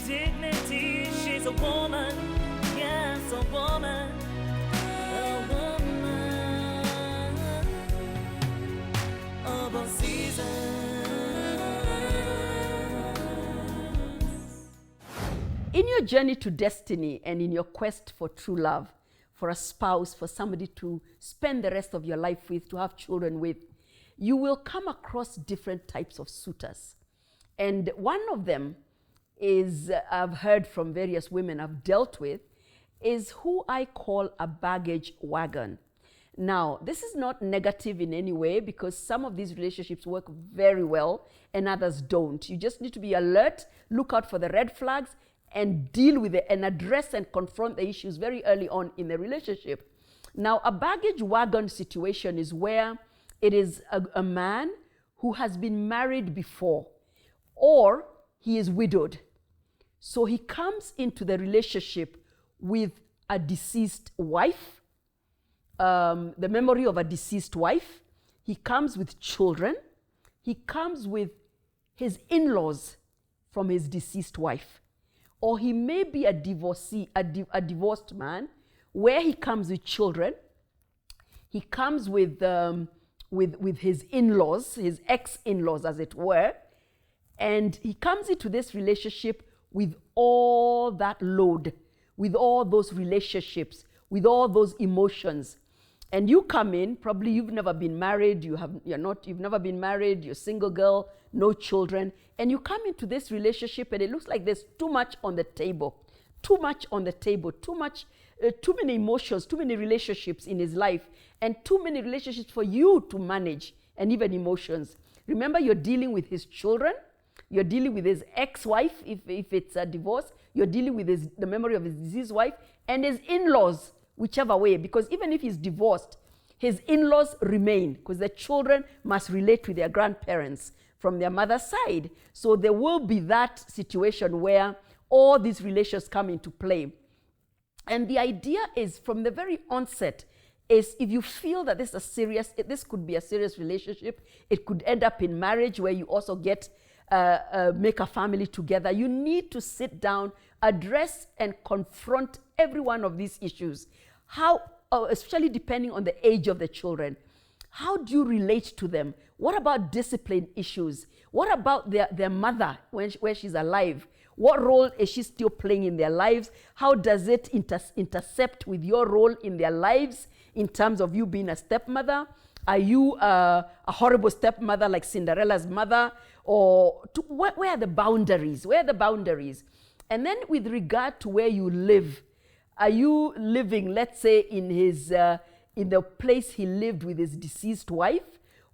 dignity. She's a woman, yes, a woman, of all seasons. In your journey to destiny and in your quest for true love, for a spouse, for somebody to spend the rest of your life with, to have children with, you will come across different types of suitors. And one of them is, I've heard from various women I've dealt with, is who I call a baggage wagon. Now, this is not negative in any way because some of these relationships work very well and others don't. You just need to be alert, look out for the red flags, and deal with it and address and confront the issues very early on in the relationship. Now, a baggage wagon situation is where it is a man who has been married before, or he is widowed. So he comes into the relationship with a deceased wife, the memory of a deceased wife. He comes with children. He comes with his in-laws from his deceased wife. Or he may be a divorcee, a divorced man, where he comes with children. He comes with his in-laws, his ex-in-laws, as it were, and he comes into this relationship with all that load, with all those relationships, with all those emotions. And you come in, probably you've never been married, you've never been married, you're a single girl, no children, and you come into this relationship and it looks like there's too much on the table, too many emotions, too many relationships in his life, and too many relationships for you to manage, and even emotions. Remember, you're dealing with his children, you're dealing with his ex-wife, if it's a divorce, you're dealing with the memory of his deceased wife, and his in-laws, whichever way, because even if he's divorced, his in-laws remain, because the children must relate to their grandparents from their mother's side. So there will be that situation where all these relations come into play. And the idea is, from the very onset, is if you feel that this could be a serious relationship, it could end up in marriage where you also make a family together, you need to sit down, address and confront every one of these issues. How, especially depending on the age of the children, how do you relate to them? What about discipline issues? What about their mother where she's alive? What role is she still playing in their lives? How does it intercept with your role in their lives in terms of you being a stepmother? Are you a horrible stepmother like Cinderella's mother? Or where are the boundaries? Where are the boundaries? And then with regard to where you live, are you living, let's say, in the place he lived with his deceased wife?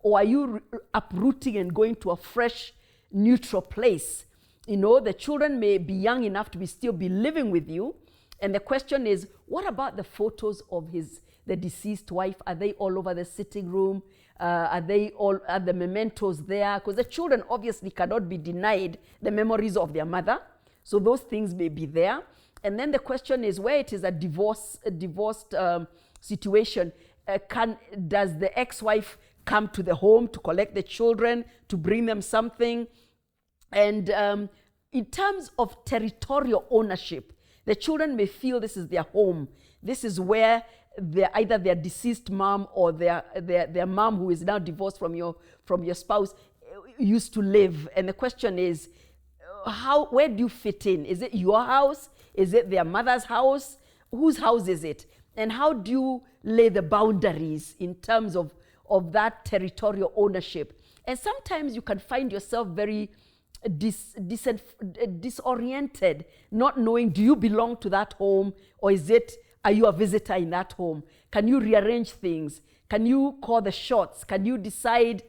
Or are you uprooting and going to a fresh, neutral place? You know, the children may be young enough to still be living with you. And the question is, what about the photos of the deceased wife? Are they all over the sitting room? Are the mementos there? Because the children obviously cannot be denied the memories of their mother. So those things may be there. And then the question is, where it is a divorced situation, does the ex-wife come to the home to collect the children, to bring them something? And in terms of territorial ownership, the children may feel this is their home. This is where either their deceased mom or their mom, who is now divorced from your spouse, used to live. And the question is, where do you fit in? Is it your house? Is it their mother's house? Whose house is it? And how do you lay the boundaries in terms of that territorial ownership? And sometimes you can find yourself very disoriented, not knowing, do you belong to that home, or are you a visitor in that home? Can you rearrange things? Can you call the shots? Can you decide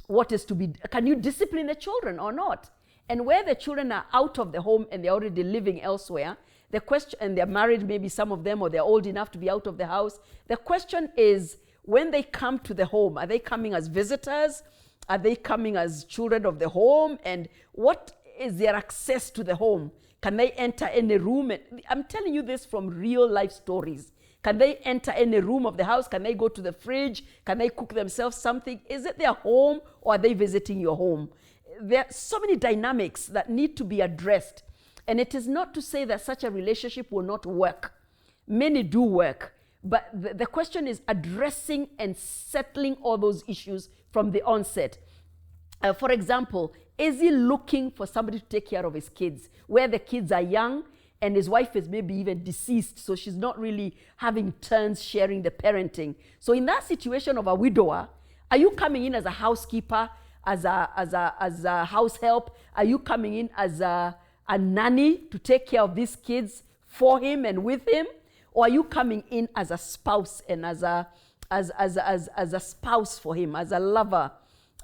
what is to be? Can you discipline the children or not? And where the children are out of the home and they're already living elsewhere, the question, and they're married, maybe some of them, or they're old enough to be out of the house. The question is, when they come to the home, are they coming as visitors? Are they coming as children of the home? And what is their access to the home? Can they enter any room? And I'm telling you this from real life stories. Can they enter any room of the house? Can they go to the fridge? Can they cook themselves something? Is it their home, or are they visiting your home? There are so many dynamics that need to be addressed. And it is not to say that such a relationship will not work. Many do work. But the question is addressing and settling all those issues from the onset. For example, is he looking for somebody to take care of his kids, where the kids are young and his wife is maybe even deceased, so she's not really having turns sharing the parenting? So in that situation of a widower, are you coming in as a housekeeper, as a house help? Are you coming in as a nanny to take care of these kids for him and with him? Or are you coming in as a spouse and as a spouse for him, as a lover,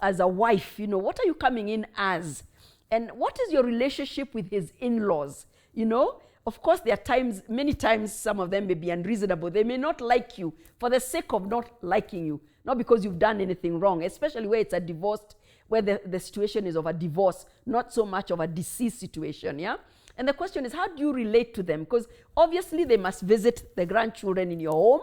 as a wife? You know, what are you coming in as? And what is your relationship with his in-laws? You know, of course, there are times, many times, some of them may be unreasonable. They may not like you for the sake of not liking you, not because you've done anything wrong, especially where it's a divorced, where the situation is of a divorce, not so much of a deceased situation, yeah? And the question is, how do you relate to them? Because obviously they must visit the grandchildren in your home.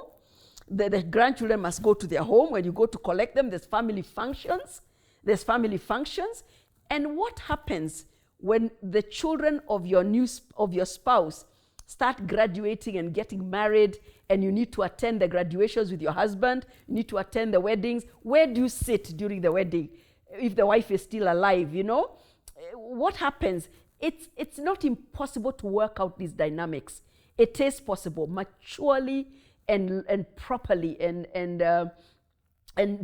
The grandchildren must go to their home. When you go to collect them, there's family functions. There's family functions. And what happens when the children of your spouse start graduating and getting married, and you need to attend the graduations with your husband, you need to attend the weddings? Where do you sit during the wedding if the wife is still alive, you know? What happens? It's not impossible to work out these dynamics. It is possible, maturely and properly and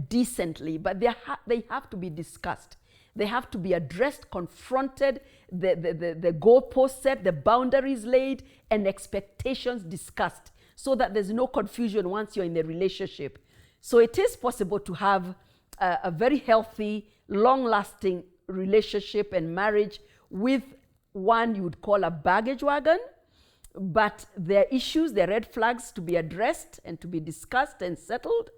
decently, but they have to be discussed. They have to be addressed, confronted, the goalposts set, the boundaries laid, and expectations discussed, so that there's no confusion once you're in the relationship. So it is possible to have a very healthy, long-lasting relationship and marriage with one you would call a baggage wagon, but there are issues, there are red flags to be addressed and to be discussed and settled,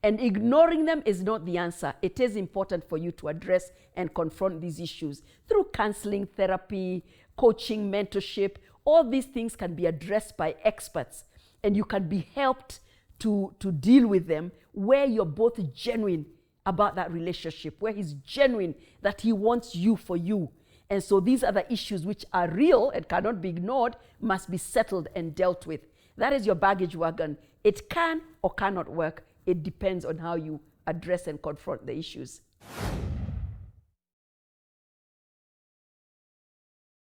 and ignoring them is not the answer. It is important for you to address and confront these issues through counseling, therapy, coaching, mentorship. All these things can be addressed by experts, and you can be helped to deal with them where you're both genuine about that relationship, where he's genuine that he wants you for you. And so these are the issues which are real and cannot be ignored, must be settled and dealt with. That is your baggage wagon. It can or cannot work. It depends on how you address and confront the issues.